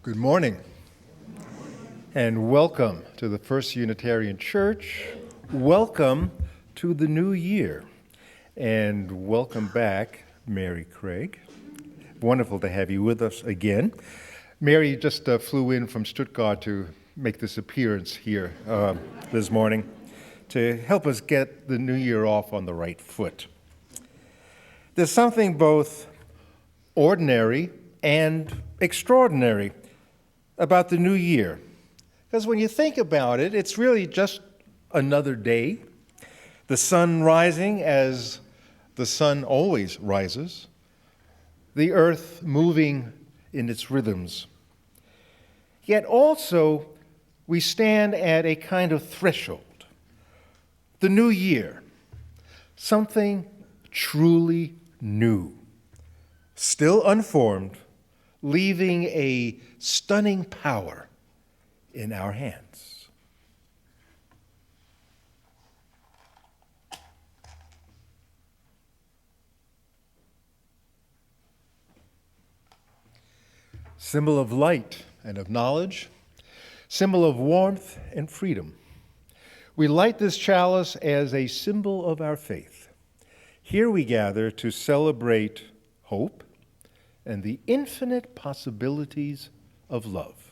Good morning, and welcome to the First Unitarian Church. Welcome to the new year, and welcome back, Mary Craig. Wonderful to have you with us again. Mary just flew in from Stuttgart to make this appearance here this morning to help us get the new year off on the right foot. There's something both ordinary and extraordinary about the new year. Because when you think about it, it's really just another day. The sun rising as the sun always rises. The earth moving in its rhythms. Yet also, we stand at a kind of threshold. The new year. Something truly new. Still unformed, leaving a stunning power in our hands. Symbol of light and of knowledge, symbol of warmth and freedom. We light this chalice as a symbol of our faith. Here we gather to celebrate hope and the infinite possibilities of love.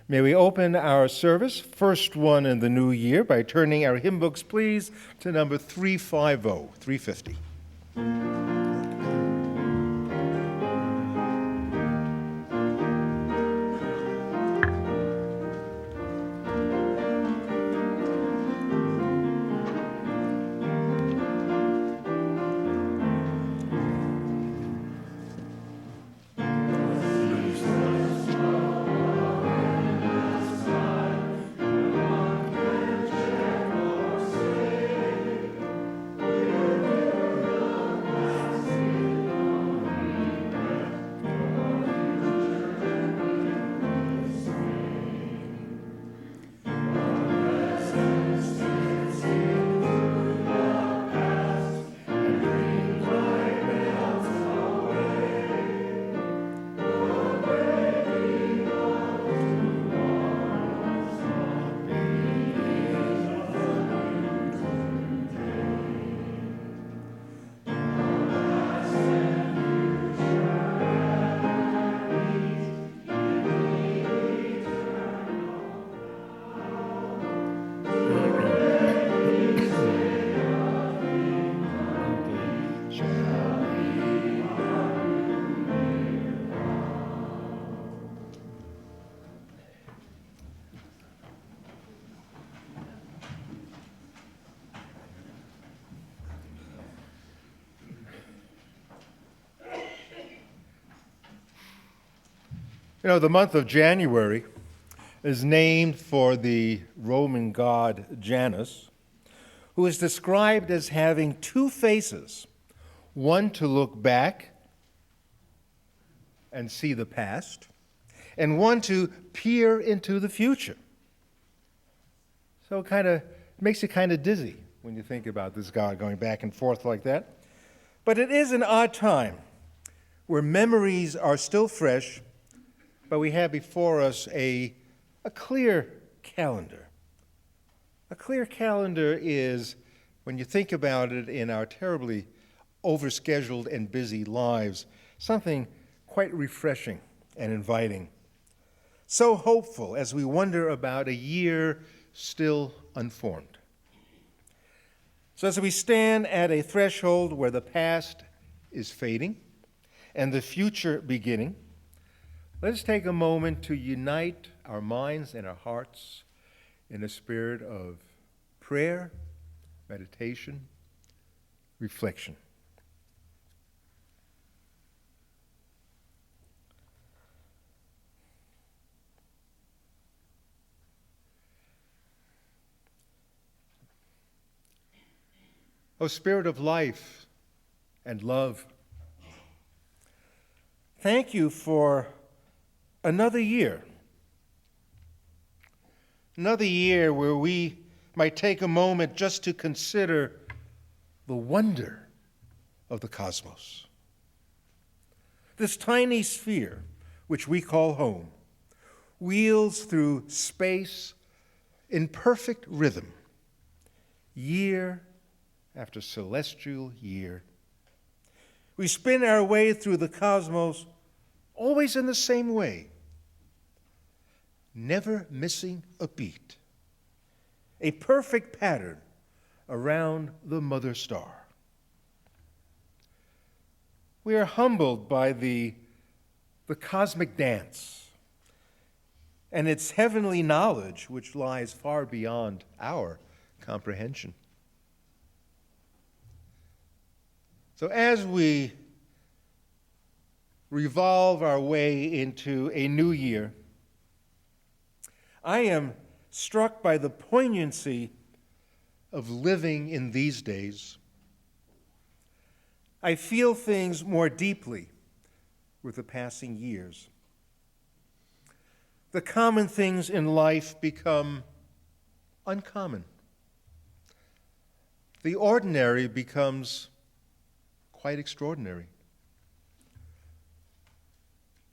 May we open our service, first one in the new year, by turning our hymn books, please, to number 350. You know, the month of January is named for the Roman god Janus, who is described as having two faces, one to look back and see the past, and one to peer into the future. So it makes you kind of dizzy when you think about this god going back and forth like that. But it is an odd time where memories are still fresh, but we have before us a clear calendar. A clear calendar is, when you think about it in our terribly overscheduled and busy lives, something quite refreshing and inviting. So hopeful as we wonder about a year still unformed. So as we stand at a threshold where the past is fading and the future beginning, let's take a moment to unite our minds and our hearts in a spirit of prayer, meditation, reflection. O Spirit of life and love, thank you for another year where we might take a moment just to consider the wonder of the cosmos. This tiny sphere which we call home, wheels through space in perfect rhythm, year after celestial year. We spin our way through the cosmos always in the same way, never missing a beat, a perfect pattern around the mother star. We are humbled by the cosmic dance and its heavenly knowledge, which lies far beyond our comprehension. So as we revolve our way into a new year, I am struck by the poignancy of living in these days. I feel things more deeply with the passing years. The common things in life become uncommon. The ordinary becomes quite extraordinary.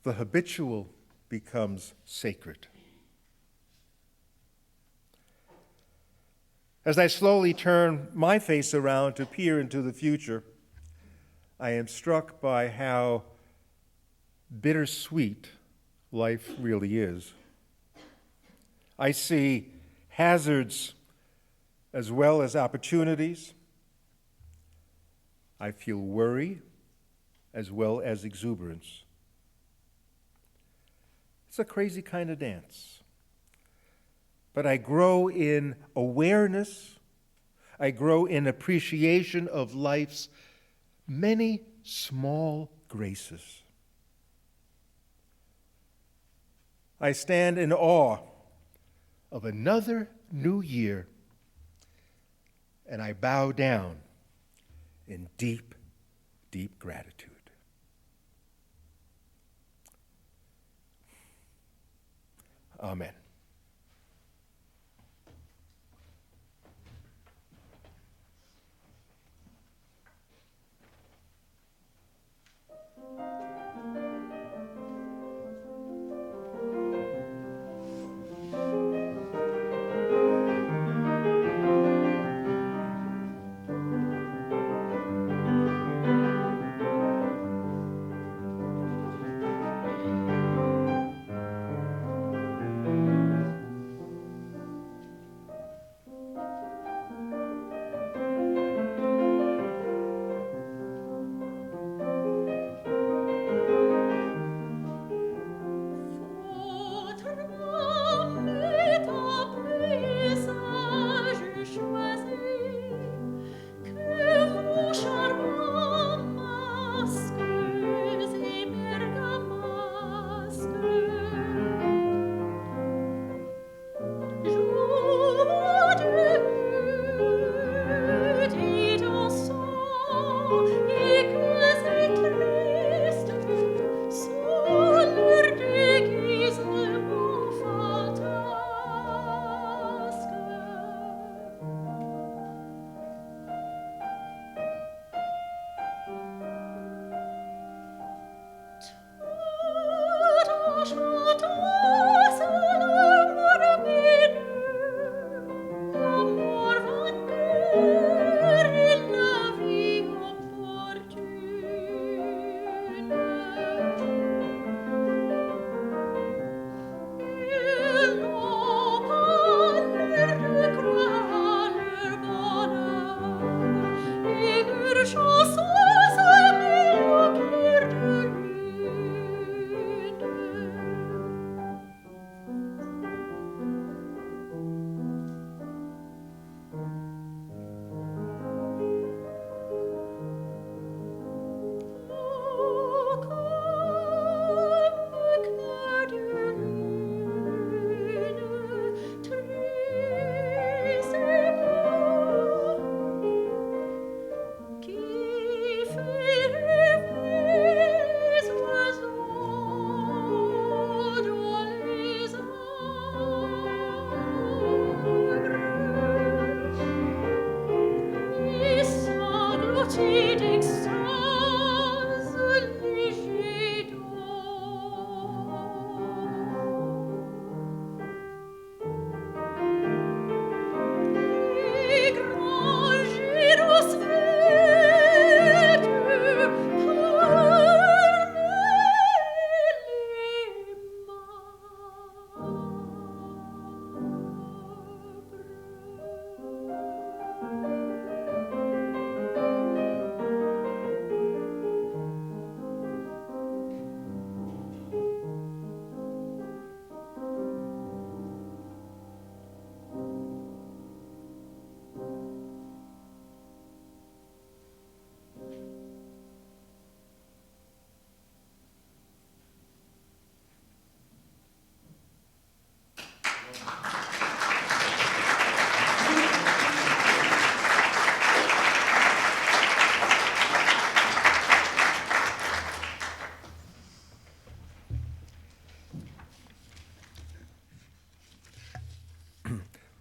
The habitual becomes sacred. As I slowly turn my face around to peer into the future, I am struck by how bittersweet life really is. I see hazards as well as opportunities. I feel worry as well as exuberance. It's a crazy kind of dance. But I grow in awareness. I grow in appreciation of life's many small graces. I stand in awe of another new year, and I bow down in deep, deep gratitude. Amen.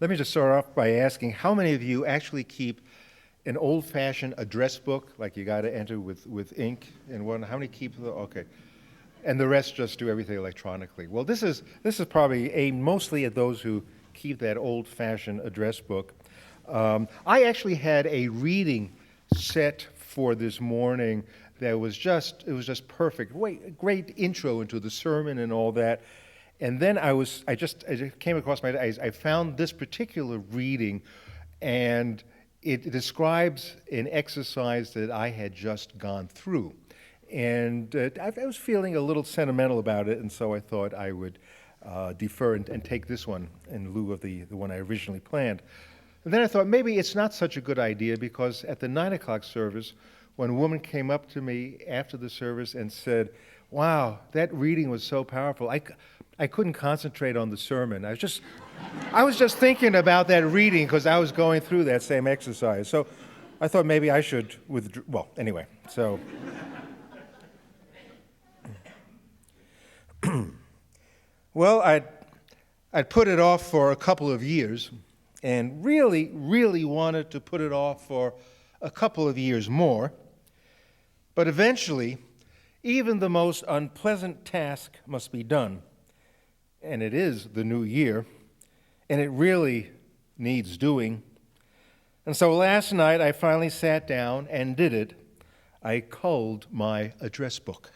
Let me just start off by asking, how many of you actually keep an old-fashioned address book, like you got to enter with ink in one? How many keep the, okay. And the rest just do everything electronically. Well, this is probably aimed mostly at those who keep that old-fashioned address book. I actually had a reading set for this morning that was just perfect. Great intro into the sermon and all that. And then I came across I found this particular reading, and it describes an exercise that I had just gone through. And I was feeling a little sentimental about it, and so I thought I would defer and take this one in lieu of the one I originally planned. And then I thought maybe it's not such a good idea, because at the 9 o'clock service, when a woman came up to me after the service and said, "Wow, that reading was so powerful. I couldn't concentrate on the sermon. I was just thinking about that reading because I was going through that same exercise." So I thought maybe I should withdraw. Well, anyway, so. Well, I'd put it off for a couple of years, and really, really wanted to put it off for a couple of years more. But eventually, even the most unpleasant task must be done. And it is the new year, and it really needs doing. And so last night I finally sat down and did it. I culled my address book.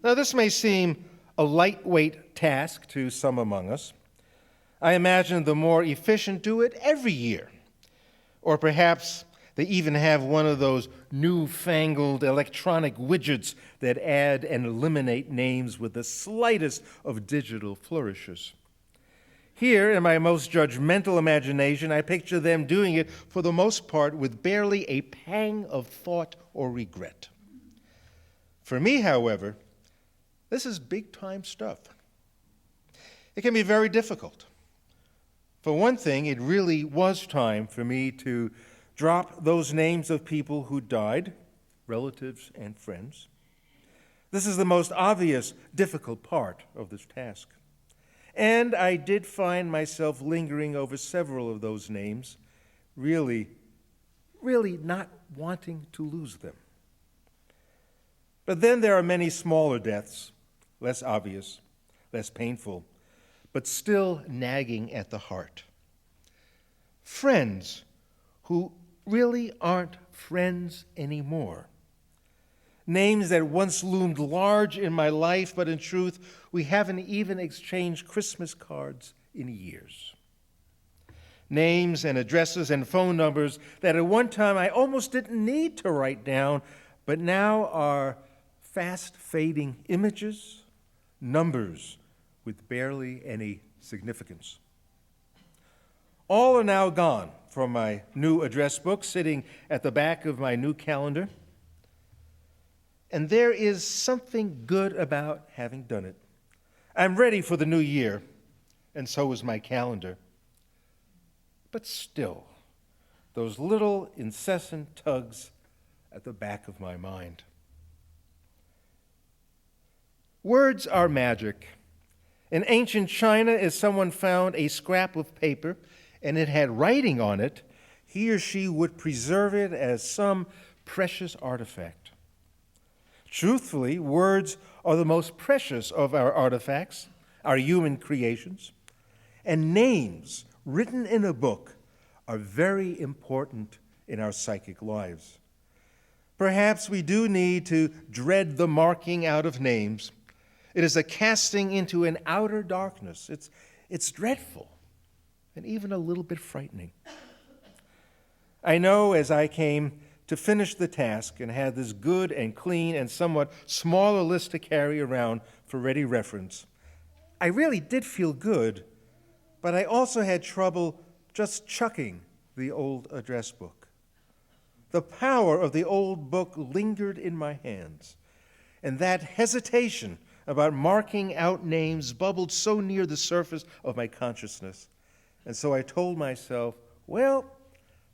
Now, this may seem a lightweight task to some among us. I imagine the more efficient do it every year. Or perhaps they even have one of those newfangled electronic widgets that add and eliminate names with the slightest of digital flourishes. Here, in my most judgmental imagination, I picture them doing it for the most part with barely a pang of thought or regret. For me, however, this is big-time stuff. It can be very difficult. For one thing, it really was time for me to drop those names of people who died, relatives and friends. This is the most obvious, difficult part of this task. And I did find myself lingering over several of those names, really not wanting to lose them. But then there are many smaller deaths, less obvious, less painful, but still nagging at the heart. Friends who really aren't friends anymore. Names that once loomed large in my life, but in truth, we haven't even exchanged Christmas cards in years. Names and addresses and phone numbers that at one time I almost didn't need to write down, but now are fast-fading images, numbers with barely any significance. All are now gone from my new address book sitting at the back of my new calendar. And there is something good about having done it. I'm ready for the new year, and so is my calendar. But still, those little incessant tugs at the back of my mind. Words are magic. In ancient China, if someone found a scrap of paper and it had writing on it, he or she would preserve it as some precious artifact. Truthfully, words are the most precious of our artifacts, our human creations, and names written in a book are very important in our psychic lives. Perhaps we do need to dread the marking out of names. It is a casting into an outer darkness. It's dreadful and even a little bit frightening. I know as I came to finish the task and had this good and clean and somewhat smaller list to carry around for ready reference, I really did feel good, but I also had trouble just chucking the old address book. The power of the old book lingered in my hands, and that hesitation about marking out names bubbled so near the surface of my consciousness. And so I told myself, well,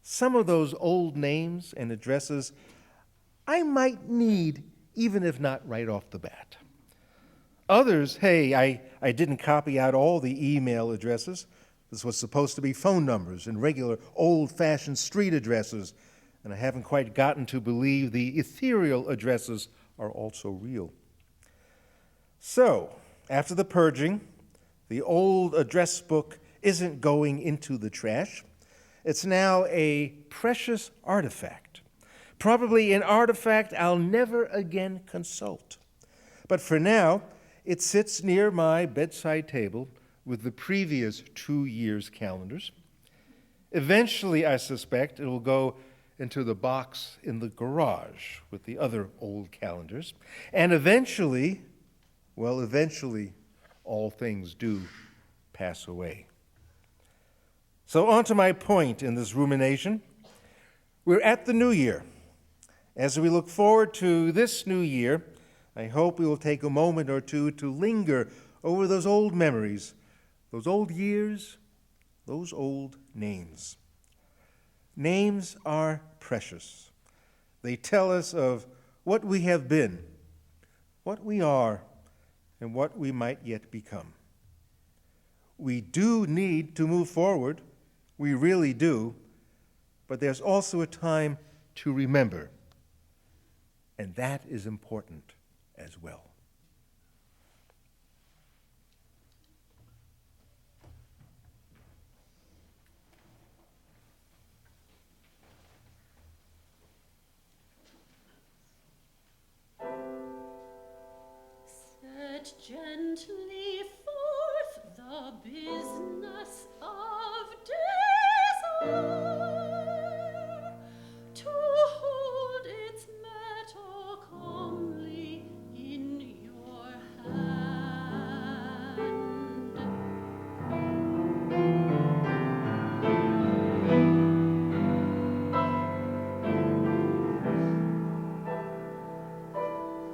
some of those old names and addresses I might need, even if not right off the bat. Others, hey, I didn't copy out all the email addresses, This was supposed to be phone numbers and regular old-fashioned street addresses, and I haven't quite gotten to believe the ethereal addresses are also real. So, after the purging, the old address book isn't going into the trash. It's now a precious artifact, probably an artifact I'll never again consult. But for now, it sits near my bedside table with the previous 2 years' calendars. Eventually, I suspect, it will go into the box in the garage with the other old calendars. And eventually, all things do pass away. So on to my point in this rumination. We're at the new year. As we look forward to this new year, I hope we will take a moment or two to linger over those old memories, those old years, those old names. Names are precious. They tell us of what we have been, what we are, and what we might yet become. We do need to move forward. We really do. But there's also a time to remember. And that is important as well. Set gently forth the business of desire, to hold its metal calmly in your hand.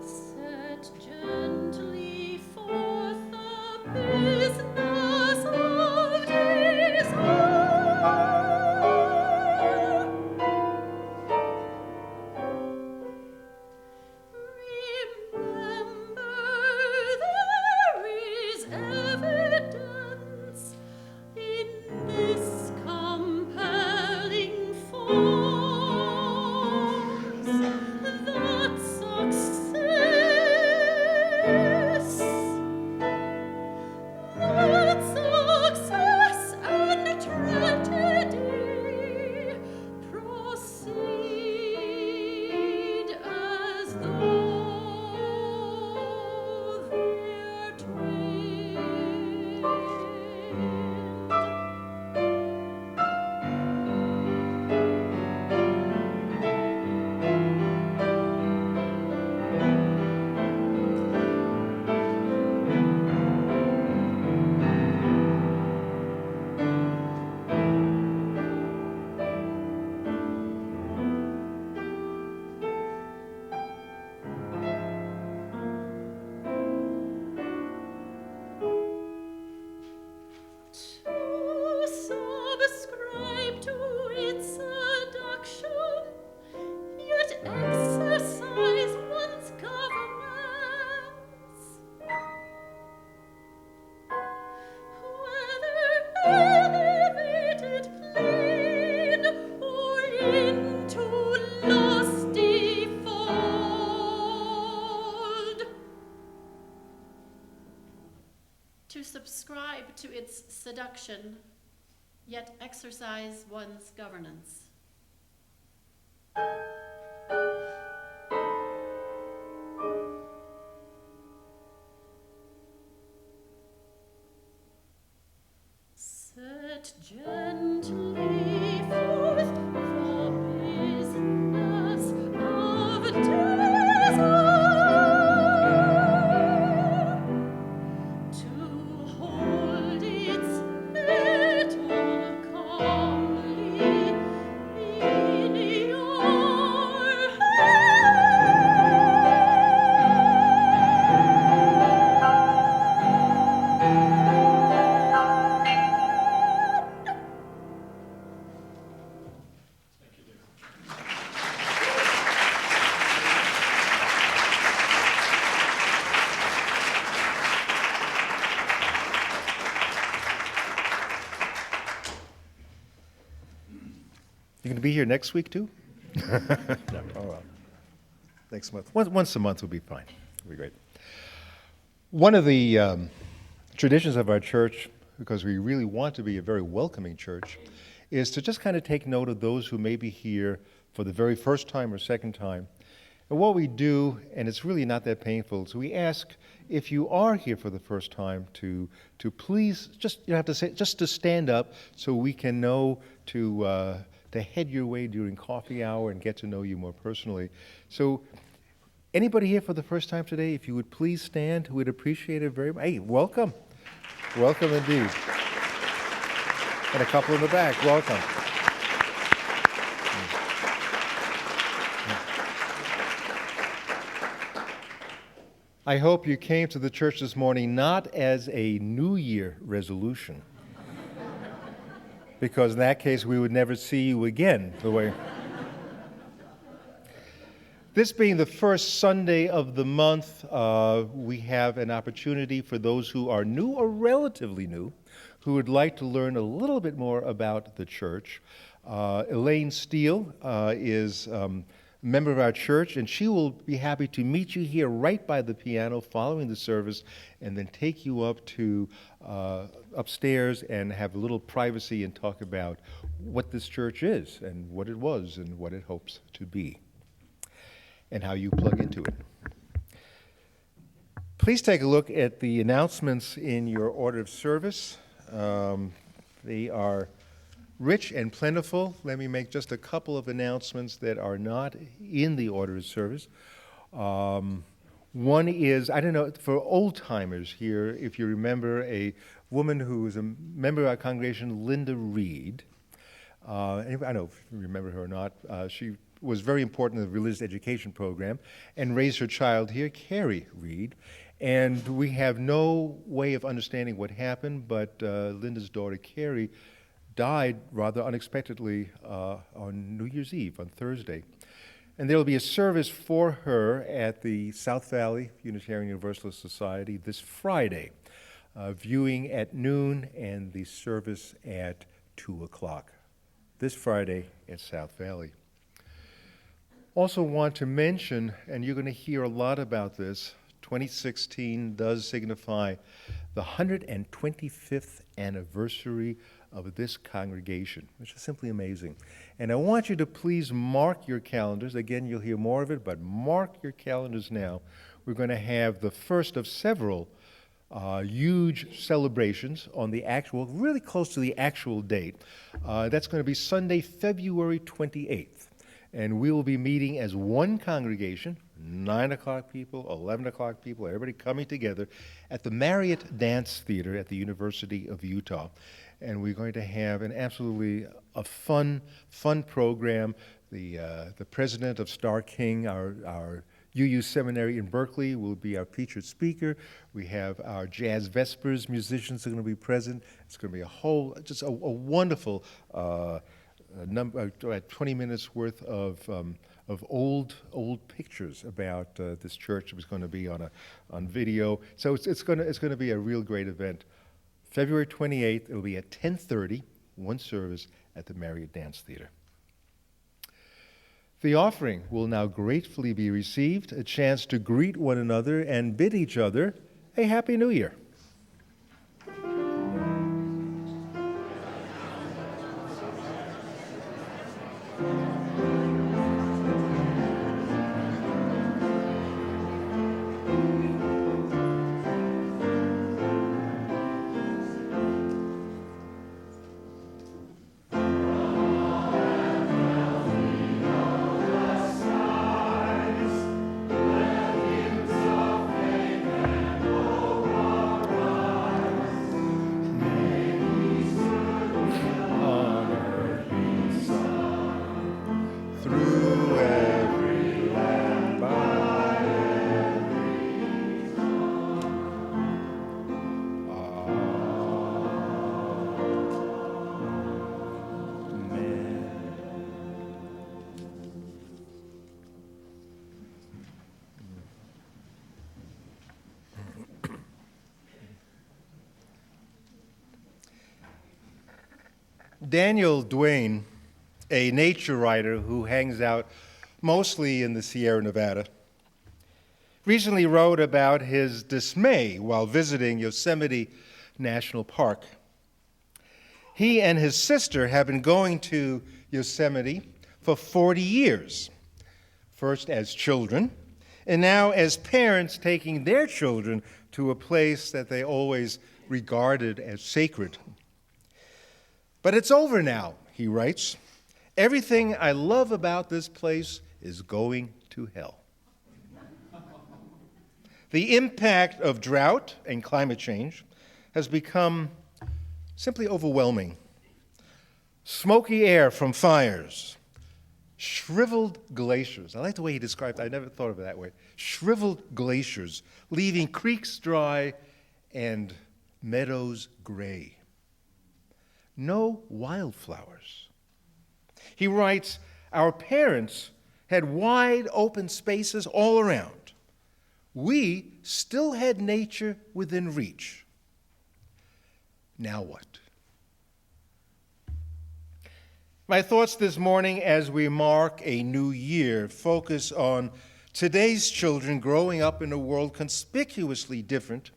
Set gently forth the business of desire. Remember, there is evidence in this compelling force that success and tragedy proceed as though they're twin. To subscribe to its seduction, yet exercise one's governance, whether elevated plane or into lusty fold. To subscribe to its seduction, yet exercise one's governance. Set gently forth the business of desire, to hold its metal calmly in your hand. You going to be here next week too? No. Oh, well. Next month. Once a month will be fine. It'll be great. One of the traditions of our church, because we really want to be a very welcoming church, is to just kind of take note of those who may be here for the very first time or second time. And what we do, and it's really not that painful, so we ask if you are here for the first time to please just, you have to say, just to stand up so we can know to head your way during coffee hour and get to know you more personally. So anybody here for the first time today, if you would please stand, we'd appreciate it very much. Hey, welcome. Welcome indeed. And a couple in the back, welcome. I hope you came to the church this morning not as a New Year resolution, because in that case we would never see you again the way. This being the first Sunday of the month, we have an opportunity for those who are new or relatively new, who would like to learn a little bit more about the church. Elaine Steele is a member of our church, and she will be happy to meet you here right by the piano following the service, and then take you up to upstairs and have a little privacy and talk about what this church is and what it was and what it hopes to be, and how you plug into it. Please take a look at the announcements in your order of service. They are rich and plentiful. Let me make just a couple of announcements that are not in the order of service. One is, I don't know, for old-timers here, if you remember a woman who was a member of our congregation, Linda Reed. I don't know if you remember her or not. She was very important in the religious education program and raised her child here, Carrie Reed. And we have no way of understanding what happened, but Linda's daughter, Carrie, died rather unexpectedly on New Year's Eve, on Thursday. And there will be a service for her at the South Valley Unitarian Universalist Society this Friday, viewing at noon and the service at 2 o'clock. This Friday at South Valley. Also want to mention, and you're going to hear a lot about this, 2016 does signify the 125th anniversary of this congregation, which is simply amazing. And I want you to please mark your calendars. Again, you'll hear more of it, but mark your calendars now. We're going to have the first of several huge celebrations on the actual, really close to the actual date. That's going to be Sunday, February 28th. And we will be meeting as one congregation, 9 o'clock people, 11 o'clock people, everybody coming together at the Marriott Dance Theater at the University of Utah. And we're going to have an absolutely fun program. The president of Star King, our UU Seminary in Berkeley, will be our featured speaker. We have our Jazz Vespers musicians are going to be present. It's going to be just a wonderful 20 minutes worth of old pictures about this church. It was going to be on video, so it's going to be a real great event. February 28th. It'll be at 10:30, one service at the Marriott Dance Theater. The offering will now gratefully be received, a chance to greet one another and bid each other a Happy New Year. Daniel Duane a nature writer who hangs out mostly in the Sierra Nevada, recently wrote about his dismay while visiting Yosemite National Park. He and his sister have been going to Yosemite for 40 years, first as children, and now as parents taking their children to a place that they always regarded as sacred. But it's over now, he writes. Everything I love about this place is going to hell. The impact of drought and climate change has become simply overwhelming. Smoky air from fires, shriveled glaciers. I like the way he described it. I never thought of it that way. Shriveled glaciers, leaving creeks dry and meadows gray. No wildflowers. He writes, our parents had wide open spaces all around. We still had nature within reach. Now what? My thoughts this morning as we mark a new year focus on today's children growing up in a world conspicuously different,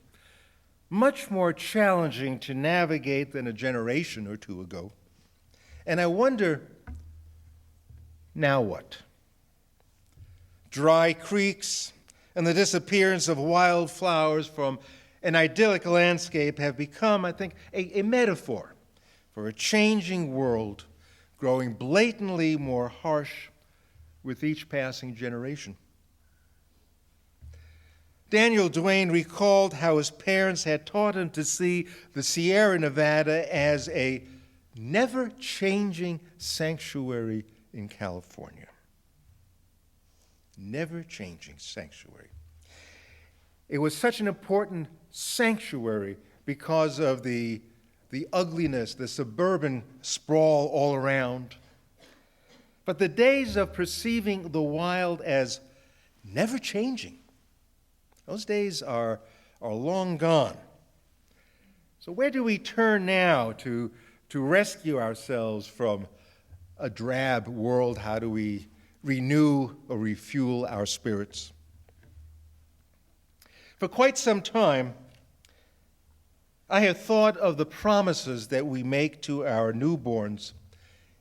much more challenging to navigate than a generation or two ago. And I wonder, now what? Dry creeks and the disappearance of wildflowers from an idyllic landscape have become, I think, a metaphor for a changing world growing blatantly more harsh with each passing generation. Daniel Duane recalled how his parents had taught him to see the Sierra Nevada as a never-changing sanctuary in California. Never-changing sanctuary. It was such an important sanctuary because of the ugliness, the suburban sprawl all around. But the days of perceiving the wild as never-changing, those days are long gone. So where do we turn now to rescue ourselves from a drab world? How do we renew or refuel our spirits? For quite some time, I have thought of the promises that we make to our newborns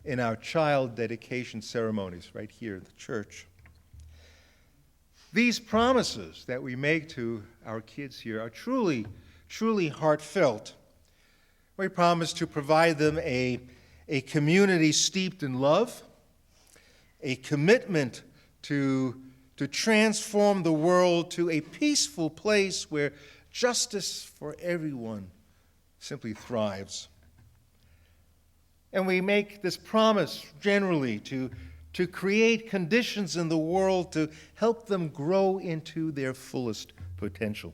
in our child dedication ceremonies right here at the church. These promises that we make to our kids here are truly, truly heartfelt. We promise to provide them a community steeped in love, a commitment to transform the world to a peaceful place where justice for everyone simply thrives. And we make this promise generally to create conditions in the world to help them grow into their fullest potential.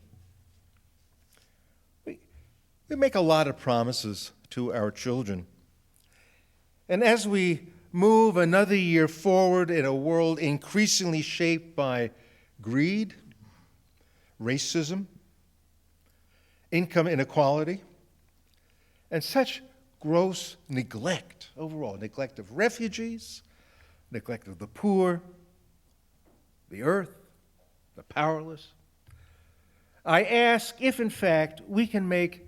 We make a lot of promises to our children. And as we move another year forward in a world increasingly shaped by greed, racism, income inequality, and such gross neglect, overall neglect of refugees, neglect of the poor, the earth, the powerless, I ask if, in fact, we can make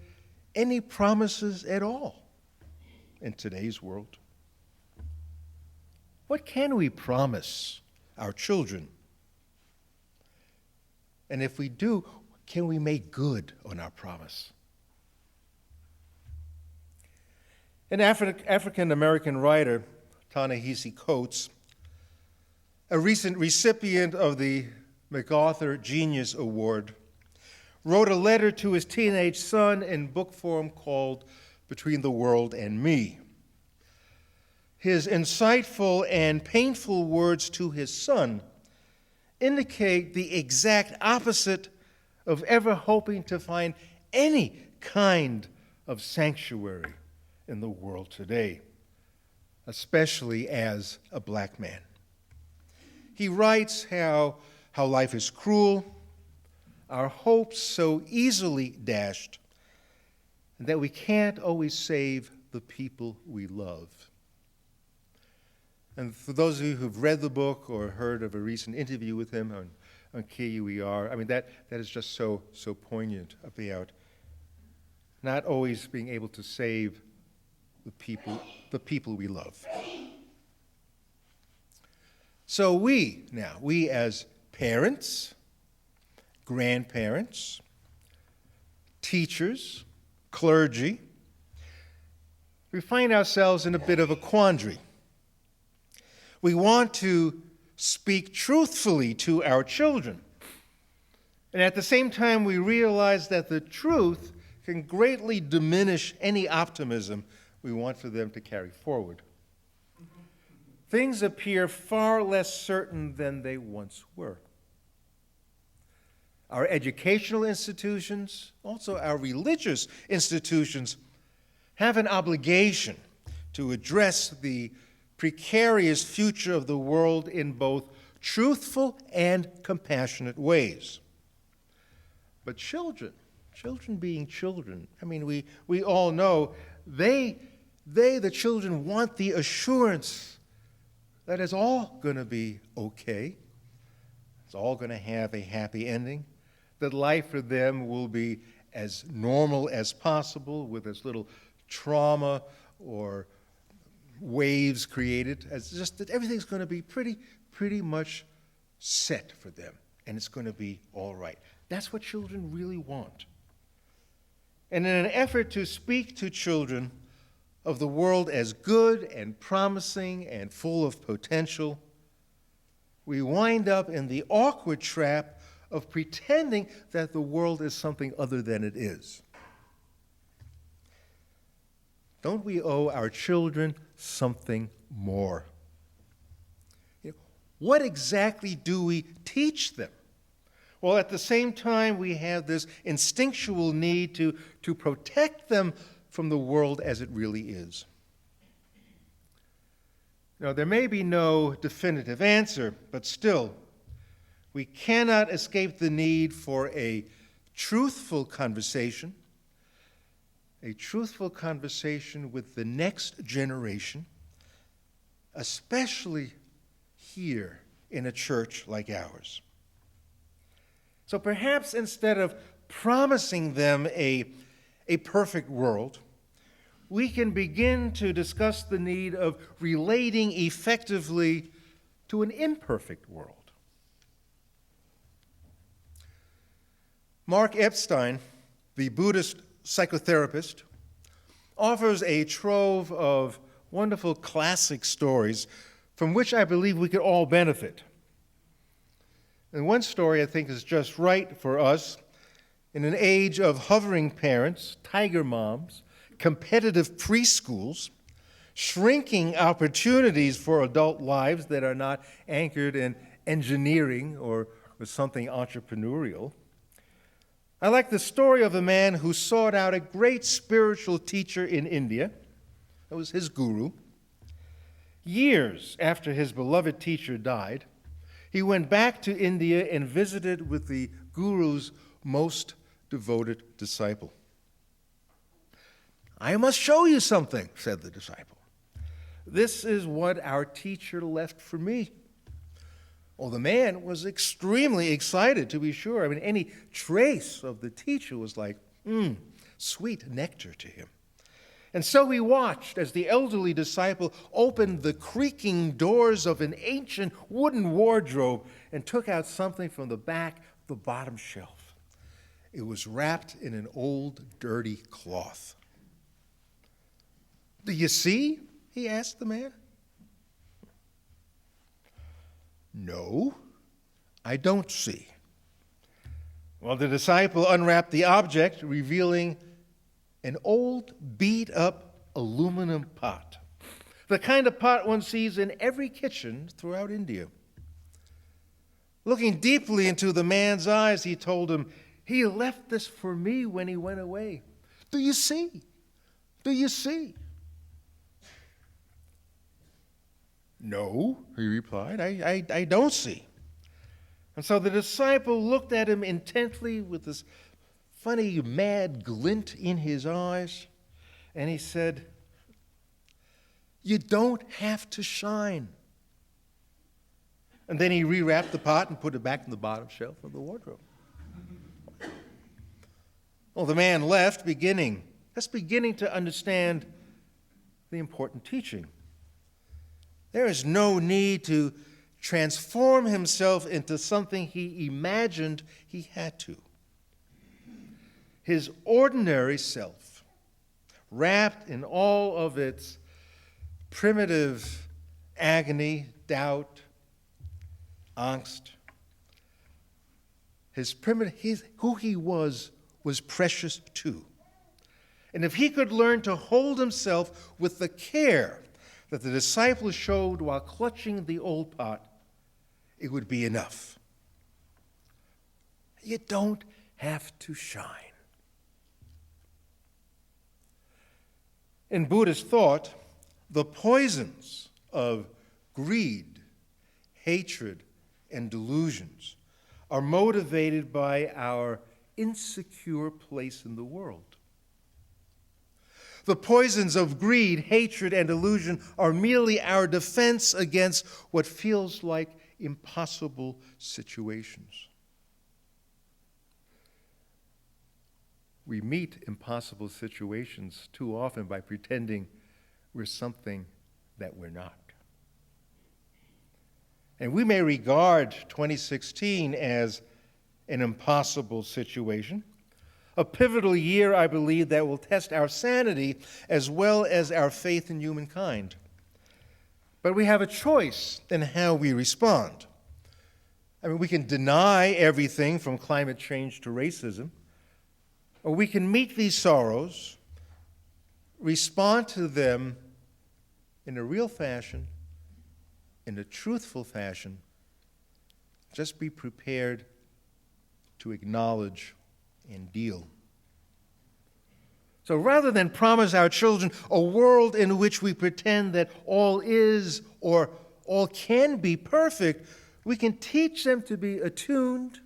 any promises at all in today's world. What can we promise our children? And if we do, can we make good on our promise? An African-American writer, Ta-Nehisi Coates, a recent recipient of the MacArthur Genius Award, wrote a letter to his teenage son in book form called Between the World and Me. His insightful and painful words to his son indicate the exact opposite of ever hoping to find any kind of sanctuary in the world today, especially as a black man. He writes how life is cruel, our hopes so easily dashed, and that we can't always save the people we love. And for those of you who've read the book or heard of a recent interview with him on KUER, I mean, that is just so poignant about not always being able to save the people we love. So we as parents, grandparents, teachers, clergy, we find ourselves in a bit of a quandary. We want to speak truthfully to our children, and at the same time we realize that the truth can greatly diminish any optimism we want for them to carry forward. Things appear far less certain than they once were. Our educational institutions, also our religious institutions, have an obligation to address the precarious future of the world in both truthful and compassionate ways. But children being children, I mean, we all know the children want the assurance that it's all going to be okay. It's all going to have a happy ending. That life for them will be as normal as possible with as little trauma or waves created. As just that everything's going to be pretty much set for them, and it's going to be all right. That's what children really want. And in an effort to speak to children of the world as good and promising and full of potential, we wind up in the awkward trap of pretending that the world is something other than it is. Don't we owe our children something more? What exactly do we teach them? Well, at the same time, we have this instinctual need to protect them from the world as it really is. Now, there may be no definitive answer, but still, we cannot escape the need for a truthful conversation with the next generation, especially here in a church like ours. So perhaps instead of promising them a perfect world, we can begin to discuss the need of relating effectively to an imperfect world. Mark Epstein, the Buddhist psychotherapist, offers a trove of wonderful classic stories from which I believe we could all benefit. And one story I think is just right for us in an age of hovering parents, tiger moms, competitive preschools, shrinking opportunities for adult lives that are not anchored in engineering or with something entrepreneurial. I like the story of a man who sought out a great spiritual teacher in India. That was his guru. Years after his beloved teacher died, he went back to India and visited with the guru's most devoted disciple. "I must show you something," said the disciple. "This is what our teacher left for me." Well, the man was extremely excited, to be sure. I mean, any trace of the teacher was like, sweet nectar to him. And so he watched as the elderly disciple opened the creaking doors of an ancient wooden wardrobe and took out something from the back of the bottom shelf. It was wrapped in an old, dirty cloth. "Do you see?" he asked the man. "No, I don't see." Well, the disciple unwrapped the object, revealing an old, beat-up aluminum pot, the kind of pot one sees in every kitchen throughout India. Looking deeply into the man's eyes, he told him, "He left this for me when he went away. Do you see? Do you see?" "No," he replied, I don't see." And so the disciple looked at him intently with this funny, mad glint in his eyes, and he said, "You don't have to shine. And then he rewrapped the pot and put it back in the bottom shelf of the wardrobe. Well, the man left beginning to understand the important teaching. There is no need to transform himself into something he imagined he had to. His ordinary self, wrapped in all of its primitive agony, doubt, angst, who he was precious too. And if he could learn to hold himself with the care that the disciples showed while clutching the old pot, it would be enough. You don't have to shine. In Buddhist thought, the poisons of greed, hatred, and delusions are motivated by our insecure place in the world. The poisons of greed, hatred, and delusion are merely our defense against what feels like impossible situations. We meet impossible situations too often by pretending we're something that we're not. And we may regard 2016 as an impossible situation, a pivotal year, I believe, that will test our sanity as well as our faith in humankind. But we have a choice in how we respond. I mean, we can deny everything from climate change to racism, or we can meet these sorrows, respond to them in a real fashion, in a truthful fashion. Just be prepared to acknowledge and deal. So rather than promise our children a world in which we pretend that all is or all can be perfect, we can teach them to be attuned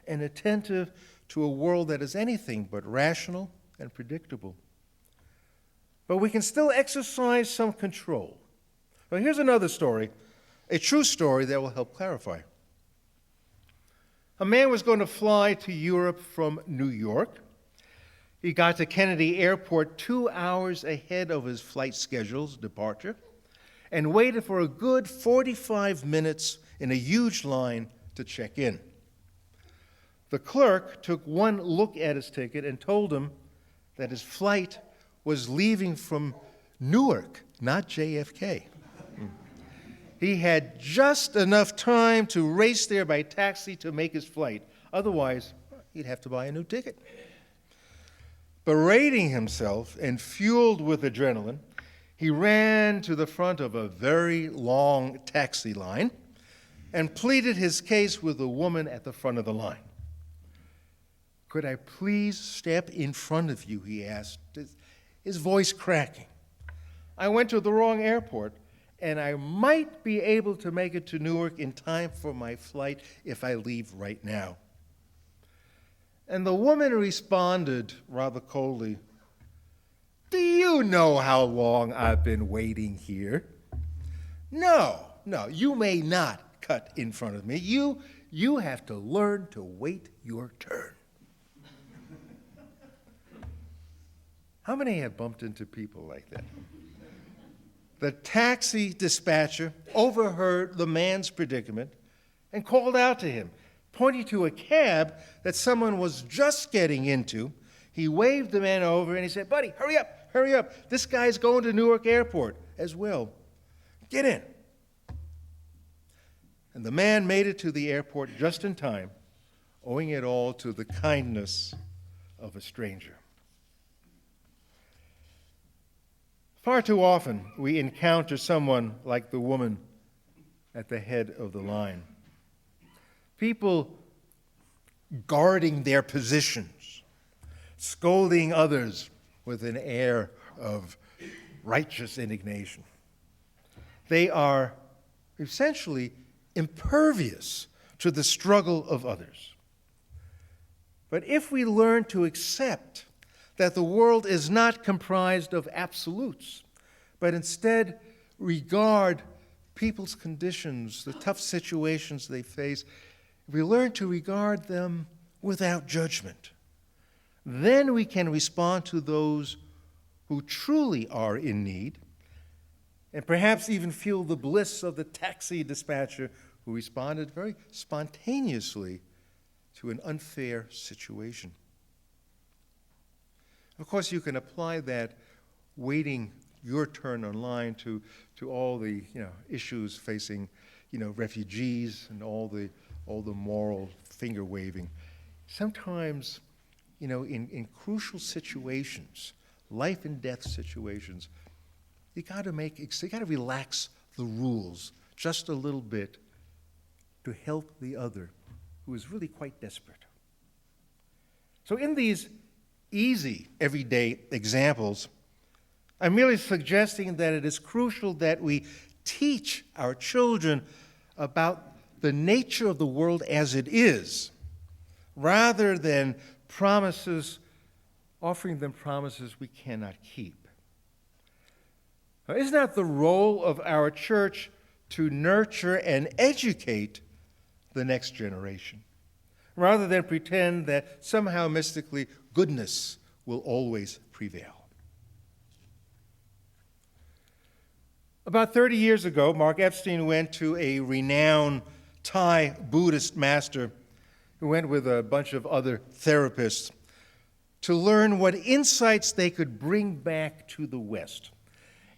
and attentive to a world that is anything but rational and predictable. But we can still exercise some control. Well, here's another story, a true story that will help clarify. A man was going to fly to Europe from New York. He got to Kennedy Airport 2 hours ahead of his flight schedule's departure and waited for a good 45 minutes in a huge line to check in. The clerk took one look at his ticket and told him that his flight was leaving from Newark, not JFK. He had just enough time to race there by taxi to make his flight. Otherwise, he'd have to buy a new ticket. Berating himself and fueled with adrenaline, he ran to the front of a very long taxi line and pleaded his case with the woman at the front of the line. "Could I please step in front of you?" he asked, his voice cracking. "I went to the wrong airport, and I might be able to make it to Newark in time for my flight if I leave right now." And the woman responded rather coldly, "Do you know how long I've been waiting here? No, you may not cut in front of me. You have to learn to wait your turn." How many have bumped into people like that? The taxi dispatcher overheard the man's predicament and called out to him, pointing to a cab that someone was just getting into. He waved the man over and he said, "Buddy, hurry up. This guy's going to Newark Airport as well. Get in." And the man made it to the airport just in time, owing it all to the kindness of a stranger. Far too often, we encounter someone like the woman at the head of the line. People guarding their positions, scolding others with an air of righteous indignation. They are essentially impervious to the struggle of others. But if we learn to accept that the world is not comprised of absolutes, but instead regard people's conditions, the tough situations they face, if we learn to regard them without judgment, then we can respond to those who truly are in need, and perhaps even feel the bliss of the taxi dispatcher who responded very spontaneously to an unfair situation. Of course, you can apply that waiting your turn online to all the issues facing refugees and all the moral finger waving. Sometimes, in crucial situations, life and death situations, you got to relax the rules just a little bit to help the other who is really quite desperate. So in these easy, everyday examples, I'm merely suggesting that it is crucial that we teach our children about the nature of the world as it is, rather than offering them promises we cannot keep. Now, is not the role of our church to nurture and educate the next generation, rather than pretend that somehow mystically goodness will always prevail? About 30 years ago, Mark Epstein went to a renowned Thai Buddhist master who went with a bunch of other therapists to learn what insights they could bring back to the West.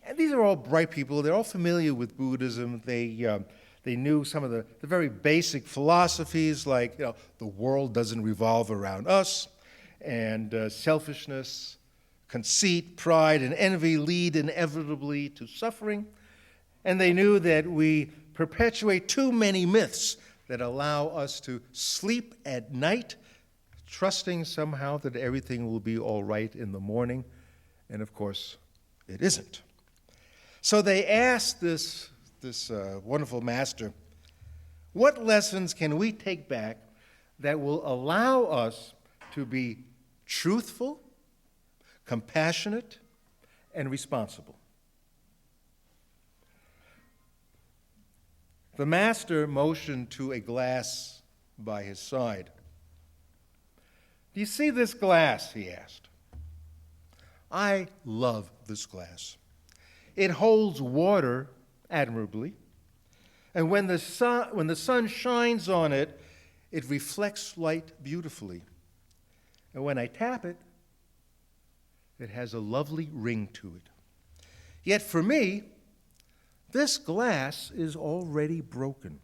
And these are all bright people. They're all familiar with Buddhism. They knew some of the very basic philosophies, like the world doesn't revolve around us, and selfishness, conceit, pride, and envy lead inevitably to suffering. And they knew that we perpetuate too many myths that allow us to sleep at night, trusting somehow that everything will be all right in the morning. And of course, it isn't. So they asked this wonderful master, what lessons can we take back that will allow us to be truthful, compassionate, and responsible? The master motioned to a glass by his side. Do you see this glass? He asked. I love this glass. It holds water admirably, and when the sun shines on it, it reflects light beautifully. And when I tap it, it has a lovely ring to it. Yet for me, this glass is already broken.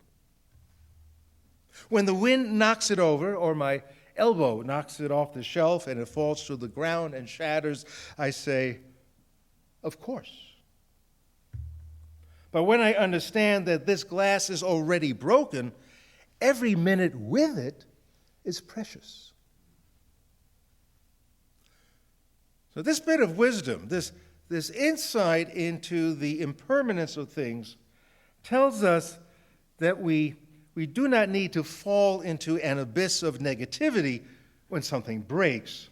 When the wind knocks it over, or my elbow knocks it off the shelf and it falls to the ground and shatters, I say, of course. But when I understand that this glass is already broken, every minute with it is precious. So this bit of wisdom, this insight into the impermanence of things, tells us that we do not need to fall into an abyss of negativity when something breaks.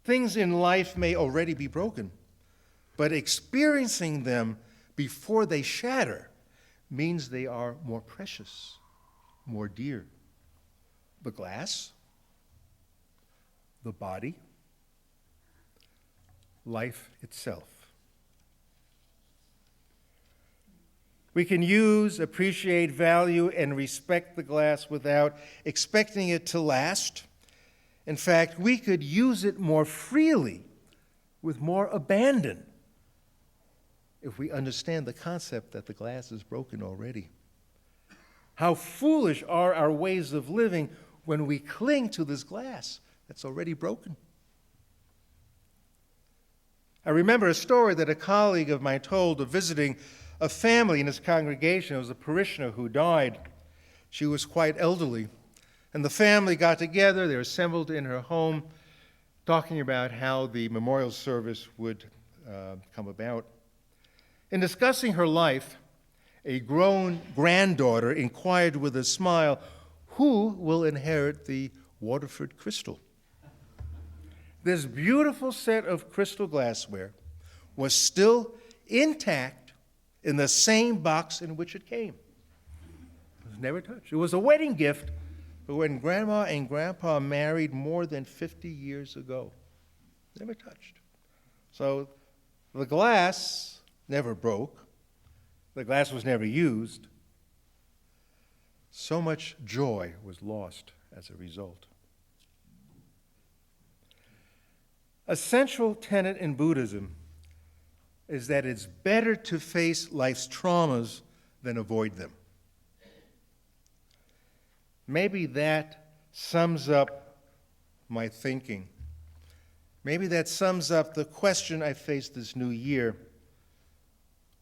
Things in life may already be broken, but experiencing them before they shatter means they are more precious, more dear. The glass, the body, life itself. We can use, appreciate, value, and respect the glass without expecting it to last. In fact, we could use it more freely, with more abandon, if we understand the concept that the glass is broken already. How foolish are our ways of living when we cling to this glass that's already broken. I remember a story that a colleague of mine told of visiting a family in his congregation. It was a parishioner who died. She was quite elderly. And the family got together, they were assembled in her home, talking about how the memorial service would come about. In discussing her life, a grown granddaughter inquired with a smile, who will inherit the Waterford crystal? This beautiful set of crystal glassware was still intact in the same box in which it came. It was never touched. It was a wedding gift, but when Grandma and Grandpa married more than 50 years ago, never touched. So the glass never broke. The glass was never used. So much joy was lost as a result. A central tenet in Buddhism is that it's better to face life's traumas than avoid them. Maybe that sums up my thinking. Maybe that sums up the question I faced this new year.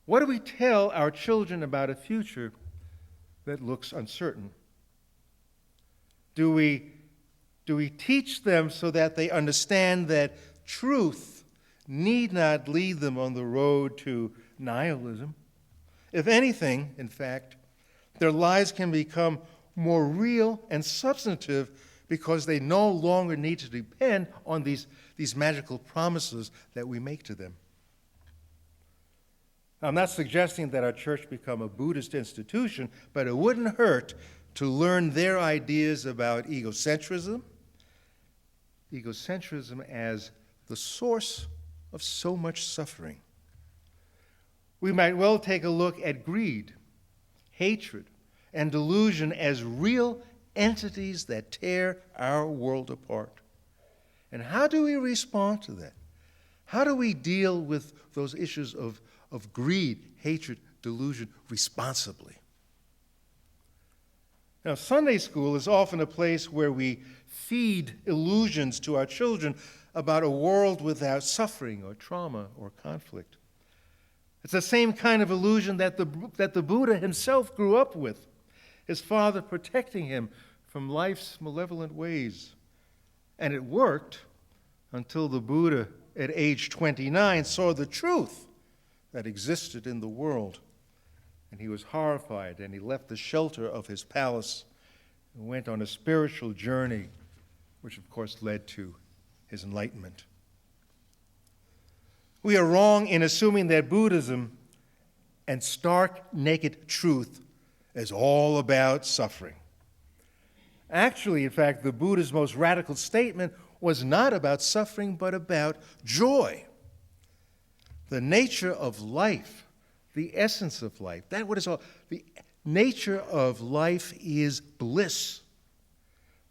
What do we tell our children about a future that looks uncertain? Do we teach them so that they understand that truth need not lead them on the road to nihilism? If anything, in fact, their lives can become more real and substantive because they no longer need to depend on these magical promises that we make to them. Now, I'm not suggesting that our church become a Buddhist institution, but it wouldn't hurt to learn their ideas about egocentrism as the source of so much suffering. We might well take a look at greed, hatred, and delusion as real entities that tear our world apart. And how do we respond to that? How do we deal with those issues of greed, hatred, delusion responsibly? Now, Sunday school is often a place where we feed illusions to our children about a world without suffering or trauma or conflict. It's the same kind of illusion that the Buddha himself grew up with, his father protecting him from life's malevolent ways. And it worked until the Buddha, at age 29, saw the truth that existed in the world. And he was horrified, and he left the shelter of his palace and went on a spiritual journey, which of course led to his enlightenment. We are wrong in assuming that Buddhism and stark, naked truth is all about suffering. Actually, in fact, the Buddha's most radical statement was not about suffering, but about joy. The nature of life, the essence of life, that what is all. The nature of life is bliss.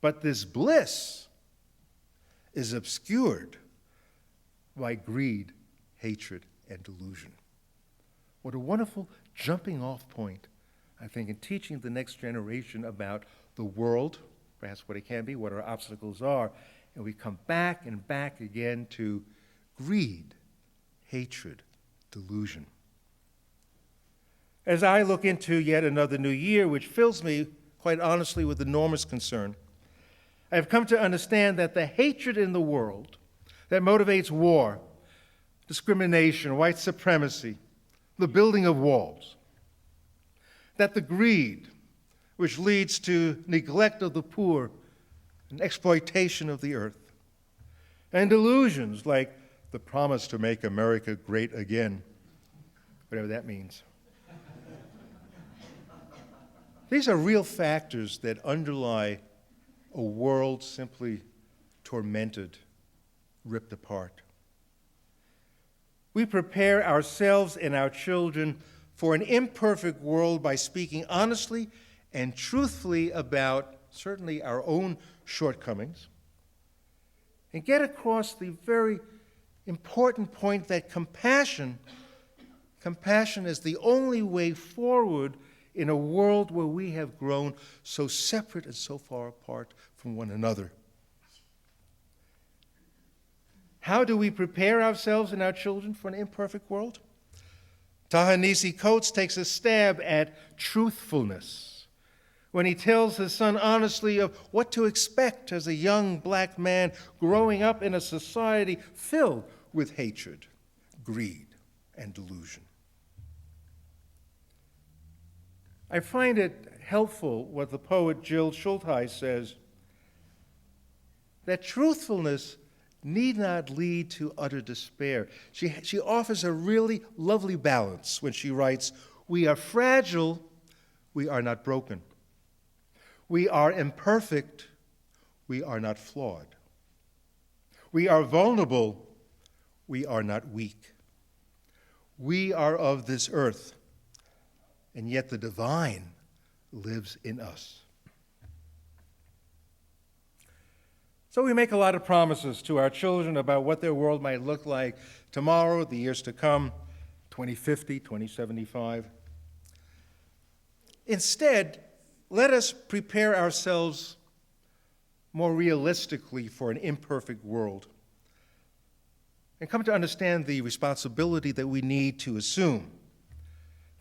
But this bliss is obscured by greed, hatred, and delusion. What a wonderful jumping off point, I think, in teaching the next generation about the world, perhaps what it can be, what our obstacles are, and we come back and back again to greed, hatred, delusion. As I look into yet another new year, which fills me, quite honestly, with enormous concern, I have come to understand that the hatred in the world that motivates war, discrimination, white supremacy, the building of walls, that the greed, which leads to neglect of the poor and exploitation of the earth, and delusions like the promise to make America great again, whatever that means. These are real factors that underlie a world simply tormented, ripped apart. We prepare ourselves and our children for an imperfect world by speaking honestly and truthfully about certainly our own shortcomings, and get across the very important point that compassion is the only way forward in a world where we have grown so separate and so far apart from one another. How do we prepare ourselves and our children for an imperfect world? Ta-Nehisi Coates takes a stab at truthfulness when he tells his son honestly of what to expect as a young black man growing up in a society filled with hatred, greed, and delusion. I find it helpful what the poet Jill Schultheis says, that truthfulness need not lead to utter despair. She offers a really lovely balance when she writes, "We are fragile, we are not broken. We are imperfect, we are not flawed. We are vulnerable, we are not weak. We are of this earth, and yet the divine lives in us." So we make a lot of promises to our children about what their world might look like tomorrow, the years to come, 2050, 2075. Instead, let us prepare ourselves more realistically for an imperfect world and come to understand the responsibility that we need to assume.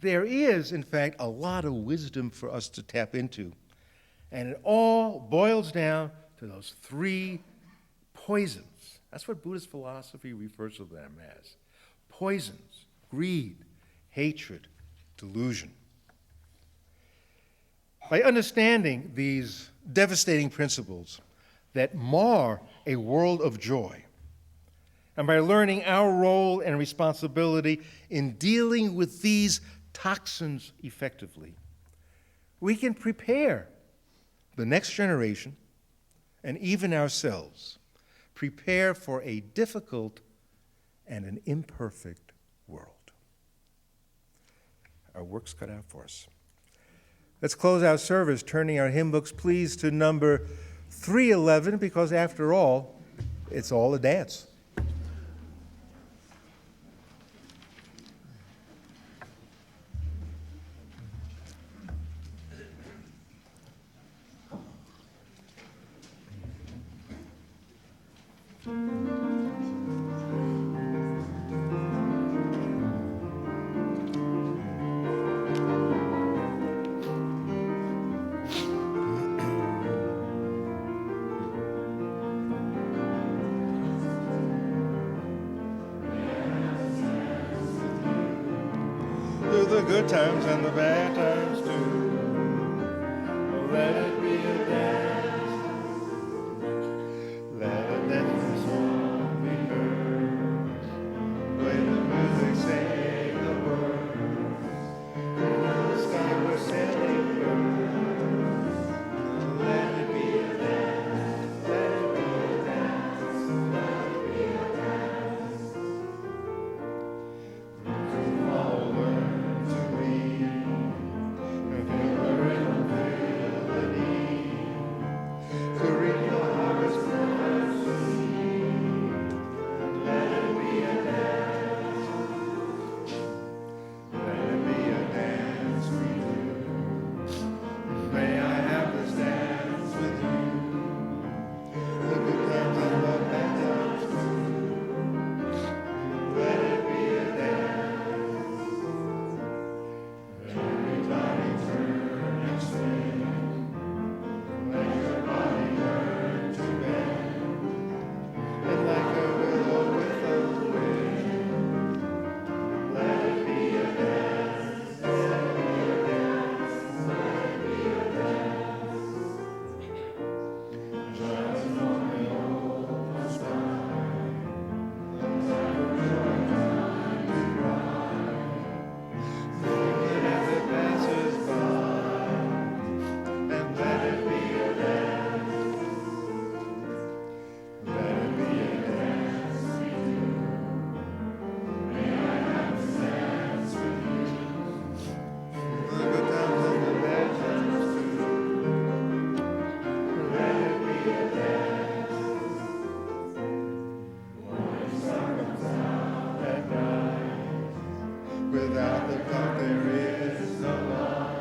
There is, in fact, a lot of wisdom for us to tap into, and it all boils down to those three poisons. That's what Buddhist philosophy refers to them as. Poisons: greed, hatred, delusion. By understanding these devastating principles that mar a world of joy, and by learning our role and responsibility in dealing with these toxins effectively, we can prepare the next generation and even ourselves, prepare for a difficult and an imperfect world. Our work's cut out for us. Let's close our service turning our hymn books, please, to number 311, because after all, it's all a dance. Through the good times and the bad times too, let it be a dance. Let this song be heard. Play the music, say the words. In the sky we're sailing birds. Let it be a dance. Let it be a dance. Let it be a dance. To all learn to read. And feel the rhythm, feel the need. To read your heart's prophecy. Let it be a dance. Let it be a dance we do. May I have this dance with you. The good times and the bad times too. Let it be a dance. Everybody turn and swing. Let your body learn to bend. And like a willow with a wind. Let it be a dance. Let it be a dance. Let it be a dance. Just on the open spine. Never short time to ride. Thinking as it passes by. And let it be a dance. Let it be a dance we do. May I have this dance with you. The good times and the bad times too. Let it be a dance. Morning sun comes out at night. Without the clock there is no light.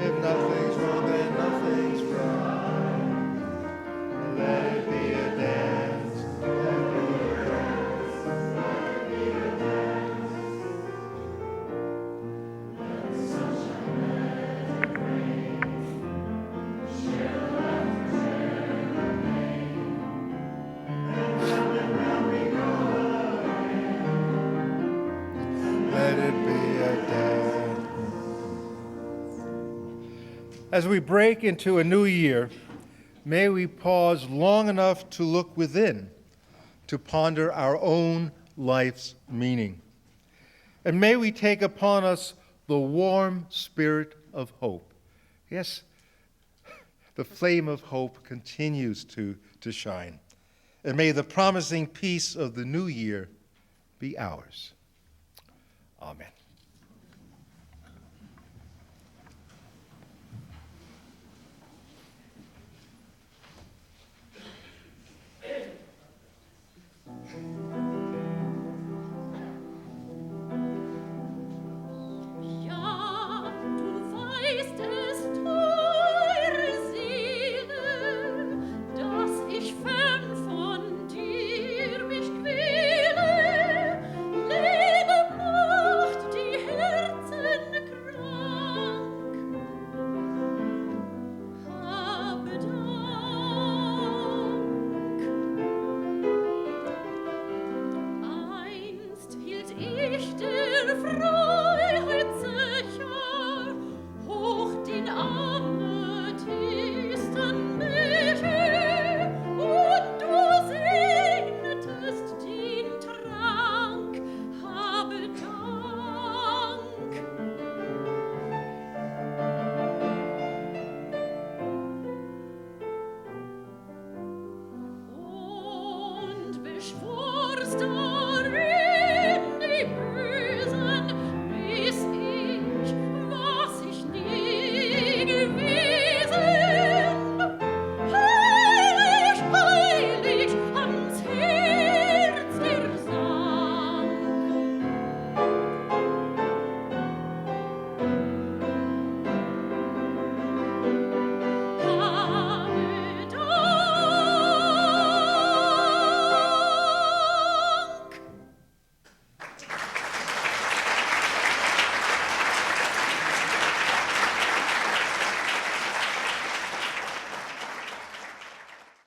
If nothing's wrong, then nothing's right. Let it be a dance. Let it be a dance. Let it be a dance. Let the sunshine, let it rain. Share the laughter, share the pain. And round we go again. Let it be a dance. As we break into a new year, may we pause long enough to look within to ponder our own life's meaning. And may we take upon us the warm spirit of hope. Yes, the flame of hope continues to shine. And may the promising peace of the new year be ours. Amen.